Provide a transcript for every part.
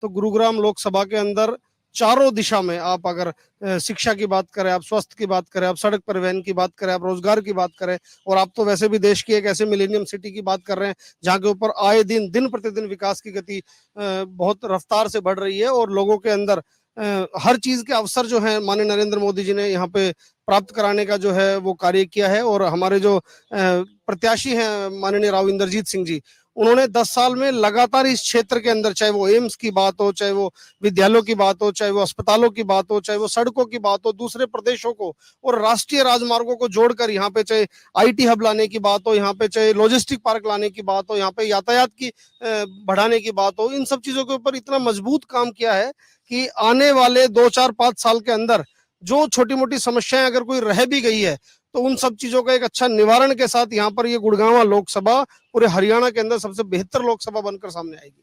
तो गुरुग्राम लोकसभा के अंदर चारों दिशा में आप अगर शिक्षा की बात करें, आप स्वास्थ्य की बात करें, आप सड़क परिवहन की बात करें, आप रोजगार की बात करें, और आप तो वैसे भी देश की एक ऐसे मिलेनियम सिटी की बात कर रहे हैं जहां के ऊपर आए दिन दिन प्रतिदिन विकास की गति बहुत रफ्तार से बढ़ रही है, और लोगों के अंदर हर चीज के अवसर जो है माननीय नरेंद्र मोदी जी ने यहाँ पे प्राप्त कराने का जो है वो कार्य किया है। और हमारे जो प्रत्याशी हैं माननीय राव इंद्रजीत सिंह जी, उन्होंने 10 साल में लगातार इस क्षेत्र के अंदर, चाहे वो एम्स की बात हो, चाहे वो विद्यालयों की बात हो, चाहे वो अस्पतालों की बात हो, चाहे वो सड़कों की बात हो, दूसरे प्रदेशों को और राष्ट्रीय राजमार्गों को जोड़कर यहाँ पे चाहे आईटी हब लाने की बात हो, यहाँ पे चाहे लॉजिस्टिक पार्क लाने की बात हो, यहाँ पे यातायात की बढ़ाने की बात हो, इन सब चीजों के ऊपर इतना मजबूत काम किया है कि आने वाले 2 4 5 साल के अंदर जो छोटी मोटी समस्याएं अगर कोई रह भी गई है तो उन सब चीजों का एक अच्छा निवारण के साथ यहाँ पर ये गुड़गांव लोकसभा पूरे हरियाणा के अंदर सबसे बेहतर लोकसभा बनकर सामने आएगी।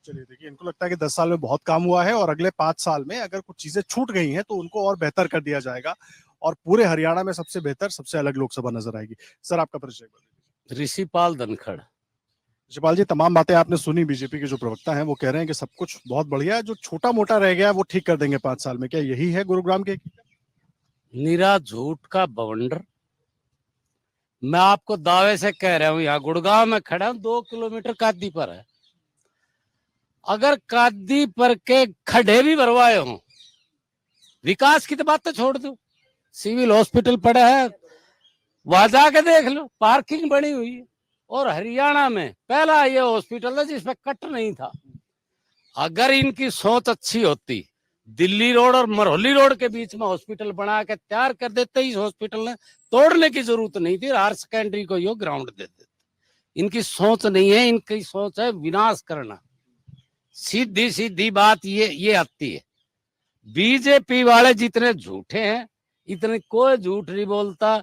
चलिए देखिए, इनको लगता है कि 10 साल में बहुत काम हुआ है और अगले 5 साल में अगर कुछ चीजें छूट गई हैं तो उनको और बेहतर कर दिया जाएगा और पूरे हरियाणा में सबसे बेहतर, सबसे अलग लोकसभा नजर आएगी। सर, आपका परिचय बताइए। ऋषिपाल धनखड़। ऋषिपाल जी, तमाम बातें आपने सुनी, बीजेपी के जो प्रवक्ता हैं वो कह रहे हैं कि सब कुछ बहुत बढ़िया है, जो छोटा मोटा रह गया है वो ठीक कर देंगे 5 साल में। क्या यही है गुरुग्राम के? निरा झूठ का बवंडर। मैं आपको दावे से कह रहा हूं, यहाँ गुड़गांव में खड़ा हूं, 2 किलोमीटर कादी पर है। अगर कादी पर के खड्डे भी भरवाए हों, विकास की तो बात तो छोड़ दो, सिविल हॉस्पिटल पड़ा है, वहां जाके देख लो, पार्किंग बनी हुई है। और हरियाणा में पहला ये हॉस्पिटल है जिसमें कट नहीं था। अगर इनकी सोच अच्छी होती, दिल्ली रोड और मरहौली रोड के बीच में हॉस्पिटल बना के तैयार कर देते, इस हॉस्पिटल ने तोड़ने की जरूरत नहीं थी, हायर सेकेंडरी को यो ग्राउंड दे देते। इनकी सोच नहीं है, इनकी सोच है विनाश करना। सीधी सीधी बात ये आती है। बीजेपी वाले जितने झूठे हैं, इतने कोई झूठ नहीं बोलता।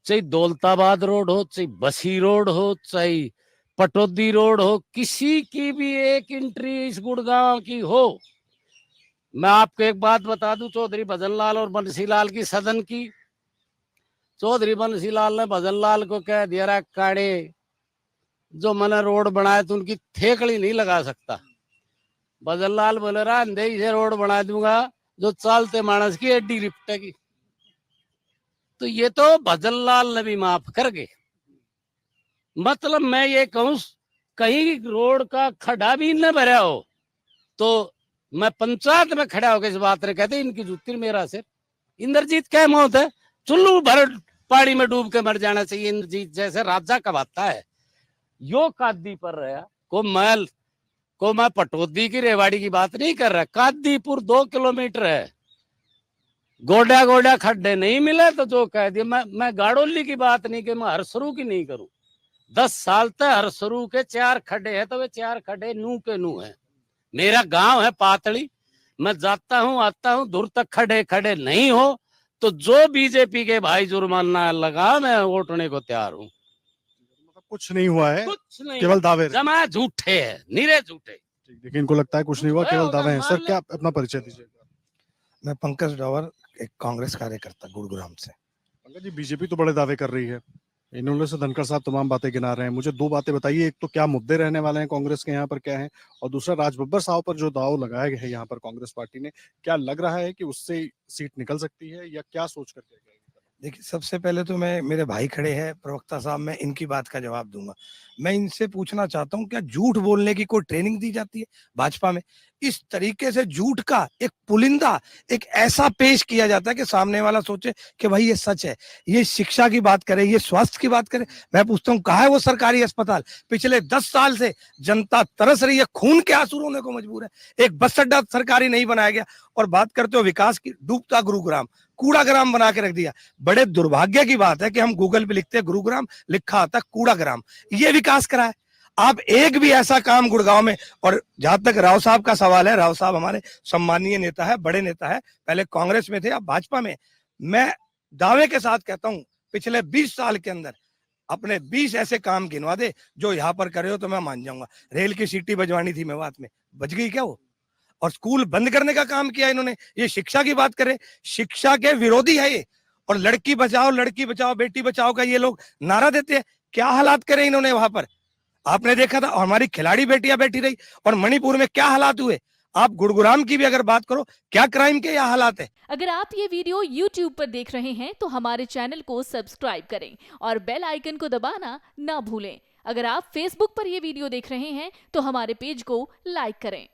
चाहे दौलताबाद रोड हो, चाहे बसी रोड हो, चाहे पटौदी रोड हो, किसी की भी एक एंट्री इस गुड़गांव की हो। मैं आपको एक बात बता दूं, चौधरी भजनलाल और बंसीलाल की सदन की। चौधरी बंसीलाल ने भजनलाल को कह दिया, रहा काड़े जो मैंने रोड बनाए तो उनकी थेकड़ी नहीं लगा सकता। भजनलाल बोले, रहा अंधे से रोड बना दूंगा जो चालते मानस की एडी रिपटेगी। तो ये तो भजनलाल ने भी माफ कर गए। मतलब मैं ये कहूं, कहीं रोड का खड्डा भी न भरा हो तो मैं पंचायत में खड़ा होकर इस बात ने कहते, इनकी जूती मेरा सिर। इंद्रजीत क्या मौत है, चुल्लू भर पानी में डूब के मर जाना चाहिए। इंद्रजीत जैसे राजा कबाता है, यो कादी पर रहा को मैं पटौदी की रेवाड़ी की बात नहीं कर रहा। कादीपुर 2 किलोमीटर है, गोडा गोडा खड्डे नहीं मिले तो जो कह दिया। मैं गाड़ोली की बात नहीं कि मैं हरसरू की नहीं करूं। 10 साल तक हरसरू के 4 खड्डे हैं तो वे 4 खड्डे नू के नू है। मेरा गांव है पातड़ी, मैं जाता हूं आता हूं, दूर तक खड़े खड़े नहीं हो तो जो बीजेपी के भाई जुर्माना लगा मैं उठने को तैयार हूं। कुछ नहीं हुआ है, कुछ नहीं, केवल दावे, जमा झूठे है, निरे झूठे। देखिए इनको लगता है कुछ नहीं हुआ, केवल दावे हैं। सर, क्या अपना परिचय दीजिए। मैं पंकज डावर, एक कांग्रेस कार्यकर्ता गुरुग्राम से। पंकज जी, बीजेपी तो बड़े दावे कर रही है, इन्होंने से धनखड़ साहब तमाम बातें गिना रहे हैं। मुझे 2 बातें बताइए, एक तो क्या मुद्दे रहने वाले हैं कांग्रेस के यहाँ पर, क्या है, और दूसरा राजबब्बर साहब पर जो दाव लगाया गया है यहाँ पर कांग्रेस पार्टी ने, क्या लग रहा है कि उससे सीट निकल सकती है या क्या सोच करके? देखिए, सबसे पहले तो मेरे भाई खड़े हैं प्रवक्ता साहब, मैं इनकी बात का जवाब दूंगा। मैं इनसे पूछना चाहता हूं, क्या झूठ बोलने की कोई ट्रेनिंग दी जाती है भाजपा में? इस तरीके से झूठ का एक पुलिंदा, एक ऐसा पेश किया जाता है कि सामने वाला सोचे कि भाई ये सच है। ये शिक्षा की बात करे, ये स्वास्थ्य की बात करे। मैं पूछता हूँ, कहाँ है वो सरकारी अस्पताल? पिछले 10 साल से जनता तरस रही है, खून के आंसू रोने को मजबूर है। एक बस अड्डा सरकारी नहीं बनाया गया। और बात करते हो विकास की, डूबता गुरुग्राम, कूड़ाग्राम बना के रख दिया। बड़े दुर्भाग्य की बात है कि हम गूगल पे लिखते हैं गुरुग्राम, लिखा आता कूड़ाग्राम। ये विकास करा है? आप एक भी ऐसा काम गुड़गांव में। और जहां तक राव साहब का सवाल है, राव साहब हमारे सम्मानीय नेता है, बड़े नेता है, पहले कांग्रेस में थे, अब भाजपा में। मैं दावे के साथ कहता हूं, पिछले 20 साल के अंदर अपने 20 ऐसे काम गिनवा दे जो यहाँ पर करे हो तो मैं मान जाऊंगा। रेल की सीटी बजवानी थी मेवात में, बज गई क्या वो? और स्कूल बंद करने का काम किया इन्होंने। ये शिक्षा की बात करे, शिक्षा के विरोधी है ये। और लड़की बचाओ बेटी बचाओ का ये लोग नारा देते हैं। क्या हालात करे इन्होंने वहां पर? आपने देखा था, हमारी खिलाड़ी बेटियां बैठी रही। और मणिपुर में क्या हालात हुए? आप गुड़गुराम की भी अगर बात करो, क्या क्राइम के यहाँ हालात है। अगर आप ये वीडियो YouTube पर देख रहे हैं तो हमारे चैनल को सब्सक्राइब करें और बेल आइकन को दबाना ना भूलें। अगर आप Facebook पर ये वीडियो देख रहे हैं तो हमारे पेज को लाइक करें।